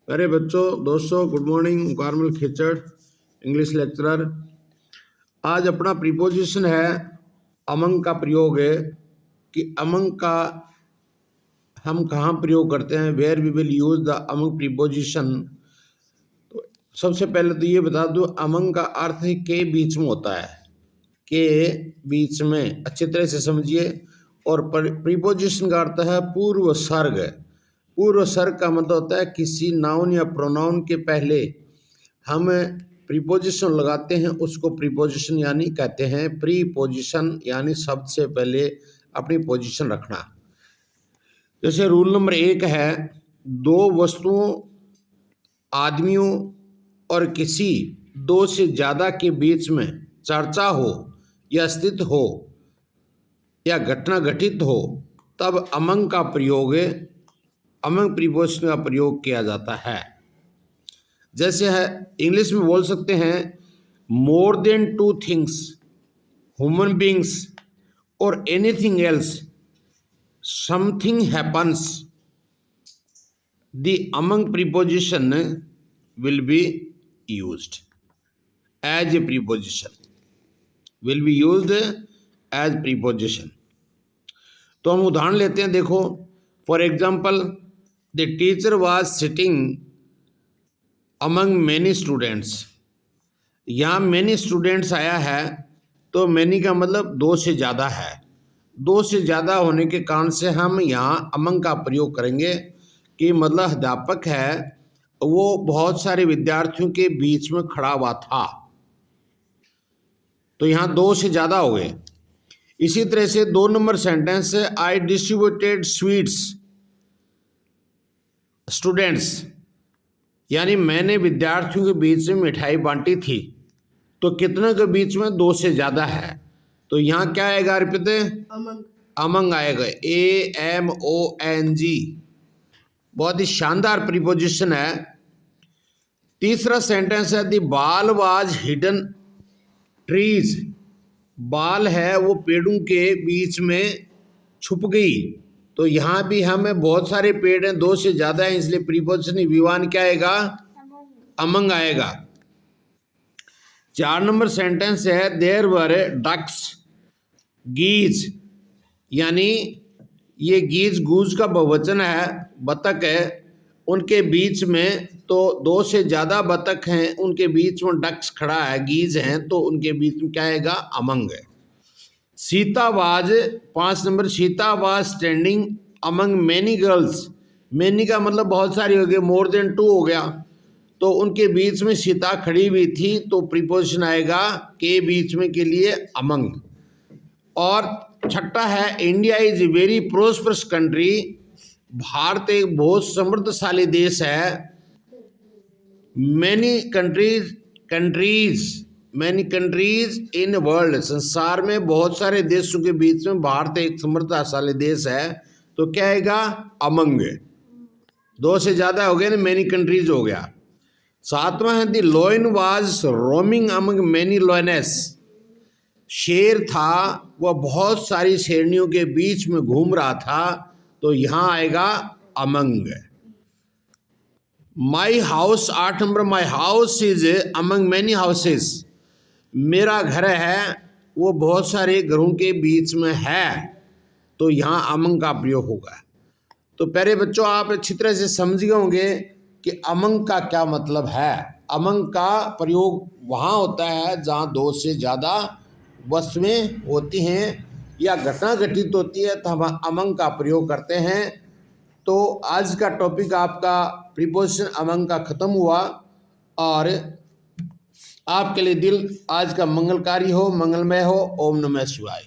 अरे बच्चों, दोस्तों, good morning. Carmel Khichar, English lecturer. आज अपना प्रीपोजिशन है अमंग का प्रयोग है कि अमंग का हम कहाँ प्रयोग करते हैं, where we will use the among preposition. तो सबसे पहले तो ये बता दूं, अमंग का अर्थ है के बीच में होता है, के बीच में, अच्छी तरह से समझिए। और प्रीपोजिशन का अर्थ है पूर्व सर्ग। पूर्व सर्ग का मतलब होता है किसी नाउन या प्रोनाउन के पहले हम प्रीपोजिशन लगाते हैं, उसको प्रीपोजिशन यानी कहते हैं। प्रीपोजिशन यानी शब्द से पहले अपनी पोजीशन रखना। जैसे रूल नंबर 1 है, दो वस्तुओं, आदमियों और किसी दो से ज़्यादा के बीच में चर्चा हो या स्थित हो या घटना घटित हो, तब अमंग का प्रयोग, अमंग प्रीपोजिशन का प्रयोग किया जाता है। जैसे है, इंग्लिश में बोल सकते हैं, more than two things, human beings और anything else, something happens, the among preposition will be used as a preposition, will be used as preposition. तो हम उदाहरण लेते हैं, देखो। For example, the teacher was sitting among many students. यहाँ many students आया है, तो मैनी का मतलब दो से ज़्यादा है। दो से ज़्यादा होने के कारण से हम यहाँ अमंग का प्रयोग करेंगे कि मतलब अध्यापक है वो बहुत सारे विद्यार्थियों के बीच में खड़ा हुआ था, तो यहाँ दो से ज़्यादा हो गए। इसी तरह से 2 नंबर सेंटेंस है, आई डिस्ट्रीब्यूटेड स्वीट्स स्टूडेंट्स, यानी मैंने विद्यार्थियों के बीच में मिठाई बांटी थी। तो कितने के बीच में? 2 से ज़्यादा है, तो यहाँ क्या आएगा? रिपीट, अमंग आएगा, AMONG। बहुत ही शानदार प्रीपोजिशन है। तीसरा सेंटेंस है, द बाल वाज हिडन ट्रीज। बाल है वो पेड़ों के बीच में छुप गई। तो यहाँ भी हमें बहुत सारे पेड़ हैं, 2 से ज़्यादा है, इसलिए प्रीपोजिशन विवान क्या आएगा? अमंग आएगा। 4 नंबर सेंटेंस है, देयर वर डक्स गीज, यानी ये गीज गूज का बहुवचन है, बतख है, उनके बीच में। तो 2 से ज़्यादा बतख हैं, उनके बीच में डक्स खड़ा है, गीज हैं, तो उनके बीच में क्या आएगा? अमंग है। Sita was, 5 number, Sita was standing among many girls. Many का मतलब बहुत सारी हो गई, मोर देन 2 हो गया, तो उनके बीच में सीता खड़ी हुई थी, तो प्रीपोजिशन आएगा के बीच में के लिए अमंग। और छठा है, India is a very prosperous country. Bharat एक बहुत समृद्धशाली देश है। मैनी कंट्रीज इन वर्ल्ड, संसार में बहुत सारे देशों के बीच में भारत एक समृद्धशाली देश है, तो क्या आएगा? अमंग। 2 से ज़्यादा हो गया ना, मैनी कंट्रीज हो गया। 7वां है, the lion was roaming among many lioness. शेर था वह बहुत सारी शेरनियों के बीच में घूम रहा था, तो यहाँ आएगा among. My house, 8 number, my house is among many houses. मेरा घर है वो बहुत सारे घरों के बीच में है, तो यहाँ अमंग का प्रयोग होगा। तो प्यारे बच्चों, आप अच्छी तरह से समझ गए होंगे कि अमंग का क्या मतलब है। अमंग का प्रयोग वहाँ होता है जहाँ 2 से ज़्यादा वस्तुएं होती हैं या घटना घटित होती है, तो हम अमंग का प्रयोग करते हैं। तो आज का टॉपिक आपका प्रीपोजिशन अमंग का ख़त्म हुआ, और आपके लिए दिल आज का मंगलकारी हो, मंगलमय हो। ओम नमः शिवाय।